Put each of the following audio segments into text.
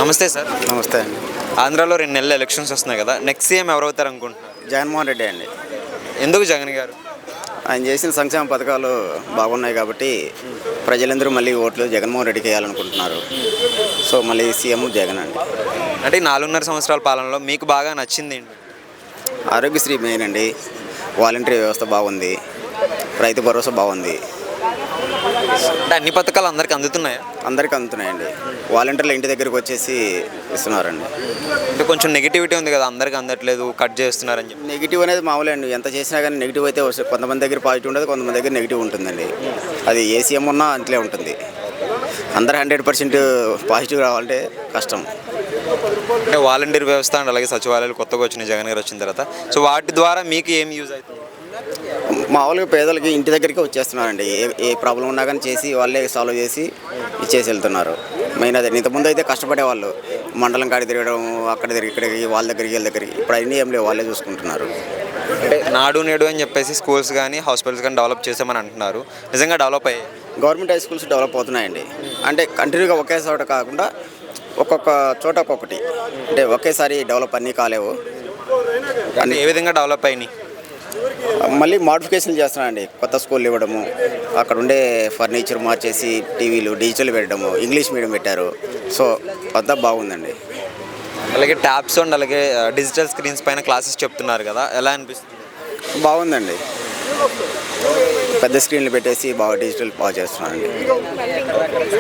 నమస్తే సార్. నమస్తే అండి. ఆంధ్రాలో 2 నెలలు ఎలక్షన్స్ వస్తున్నాయి కదా, నెక్స్ట్ సీఎం ఎవరు అవుతారు అనుకుంటున్నారు? జగన్మోహన్ రెడ్డి అండి. ఎందుకు జగన్ గారు? ఆయన చేసిన సంక్షేమ పథకాలు బాగున్నాయి కాబట్టి ప్రజలందరూ మళ్ళీ ఓట్లు జగన్మోహన్ రెడ్డికి వేయాలనుకుంటున్నారు. సో మళ్ళీ సీఎం జగన్ అండి. అంటే ఈ 4.5 సంవత్సరాల పాలనలో మీకు బాగా నచ్చింది ఏంటి? ఆరోగ్యశ్రీ మెయిన్ అండి. వాలంటరీ వ్యవస్థ బాగుంది. రైతు భరోసా బాగుంది. అంటే అన్ని పథకాలు అందరికి అందుతున్నాయా? అందరికీ అందుతున్నాయండి. వాలంటీర్లు ఇంటి దగ్గరికి వచ్చేసి ఇస్తున్నారండి. అంటే కొంచెం నెగిటివిటీ ఉంది కదా, అందరికి అందట్లేదు, కట్ చేస్తున్నారని చెప్పి. నెగిటివ్ అనేది మామూలే అండి. ఎంత చేసినా కానీ నెగిటివ్ అయితే వస్తుంది. కొంతమంది దగ్గర పాజిటివ్ ఉండదు, కొంతమంది దగ్గర నెగిటివ్ ఉంటుందండి. అది ఏ సీఎం ఉన్నా అంతలే ఉంటుంది. అందరు 100% పాజిటివ్ రావాలంటే కష్టం. అంటే వాలంటీర్ వ్యవస్థ అండ్ అలాగే సచివాలయాలు కొత్తగా వచ్చినాయి జగన్ గారు వచ్చిన తర్వాత. సో వాటి ద్వారా మీకు ఏం యూజ్ అవుతుంది? మామూలుగా పేదలకి ఇంటి దగ్గరికి వచ్చేస్తున్నారండి. ఏ ప్రాబ్లం ఉన్నా కానీ చేసి వాళ్ళే సాల్వ్ చేసి ఇచ్చేసి వెళ్తున్నారు. మెయిన్ అదే. ఇంతకుముందు అయితే కష్టపడేవాళ్ళు, మండలం కాడి తిరగడం, అక్కడ తిరిగి ఇక్కడికి, వాళ్ళ దగ్గరికి వీళ్ళ దగ్గరికి. ఇప్పుడు అన్నీ ఏం లేవు, వాళ్ళే చూసుకుంటున్నారు. అంటే నాడు నేడు అని చెప్పేసి స్కూల్స్ కానీ హాస్పిటల్స్ కానీ డెవలప్ చేసామని అంటున్నారు. నిజంగా డెవలప్ అయ్యాయి? గవర్నమెంట్ హై స్కూల్స్ డెవలప్ అవుతున్నాయండి. అంటే కంటిన్యూగా ఒకే చోట కాకుండా ఒక్కొక్క చోట ఒక్కొక్కటి. అంటే ఒకేసారి డెవలప్ అన్నీ కాలేవు. అంటే ఏ విధంగా డెవలప్ అయినాయి? మళ్ళీ మోడిఫికేషన్ చేస్తున్నారండి. కొత్త స్కూల్ ఇవ్వడము, అక్కడ ఉండే ఫర్నిచర్ మార్చేసి టీవీలు డిజిటల్ పెట్టడము, ఇంగ్లీష్ మీడియం పెట్టారు. సో అంతా బాగుందండి. అలాగే ట్యాబ్స్ అండ్ అలాగే డిజిటల్ స్క్రీన్స్ పైన క్లాసెస్ చెప్తున్నారు కదా, ఎలా అనిపిస్తుంది? బాగుందండి. పెద్ద స్క్రీన్లు పెట్టేసి బాగా డిజిటల్ బాగా చేస్తున్నారండి.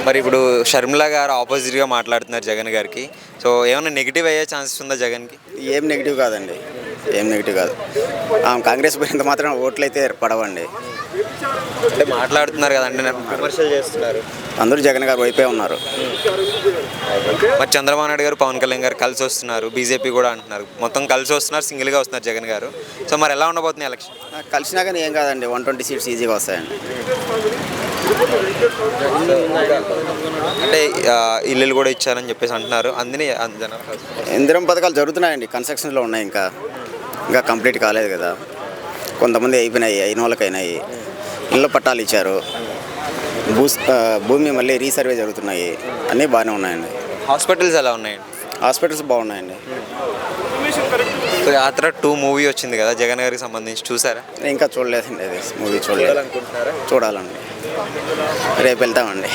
మరి ఇప్పుడు షర్మిల గారు ఆపోజిట్గా మాట్లాడుతున్నారు జగన్ గారికి. సో ఏమైనా నెగిటివ్ అయ్యే ఛాన్సెస్ ఉందా జగన్కి? ఏం నెగిటివ్ కాదండి. ఏం నెగిటివ్ కాదు. కాంగ్రెస్ పోయినంత మాత్రం ఓట్లు అయితే పడవండి. అంటే మాట్లాడుతున్నారు కదండి, విమర్శలు చేస్తున్నారు. అందరూ జగన్ గారు వైపే ఉన్నారు. మరి చంద్రబాబు నాయుడు గారు పవన్ కళ్యాణ్ గారు కలిసి వస్తున్నారు, బీజేపీ కూడా అంటున్నారు. మొత్తం కలిసి వస్తున్నారు, సింగిల్గా వస్తున్నారు జగన్ గారు. సో మరి ఎలా ఉండబోతుంది ఎలక్షన్? కలిసినా కానీ ఏం కాదండి. 120 సీట్స్ ఈజీగా వస్తాయండి. అంటే ఇల్లులు కూడా ఇచ్చారని చెప్పేసి అంటున్నారు. అందుని ఇందిరం పథకాలు జరుగుతున్నాయండి. కన్స్ట్రక్షన్లో ఉన్నాయి. ఇంకా కంప్లీట్ కాలేదు కదా. కొంతమంది అయిపోయినాయి, అయిన వాళ్ళకి అయినాయి. ఇళ్ళ పట్టాలు ఇచ్చారు. భూమి మళ్ళీ రీసర్వే జరుగుతున్నాయి. అన్నీ బాగానే ఉన్నాయండి. హాస్పిటల్స్ ఎలా ఉన్నాయండి? హాస్పిటల్స్ బాగున్నాయండి. సో యాత్ర 2 మూవీ వచ్చింది కదా జగన్ గారికి సంబంధించి, చూసారా? ఇంకా చూడలేదండి. అది మూవీ చూడాలండి. రేపు వెళ్తామండి.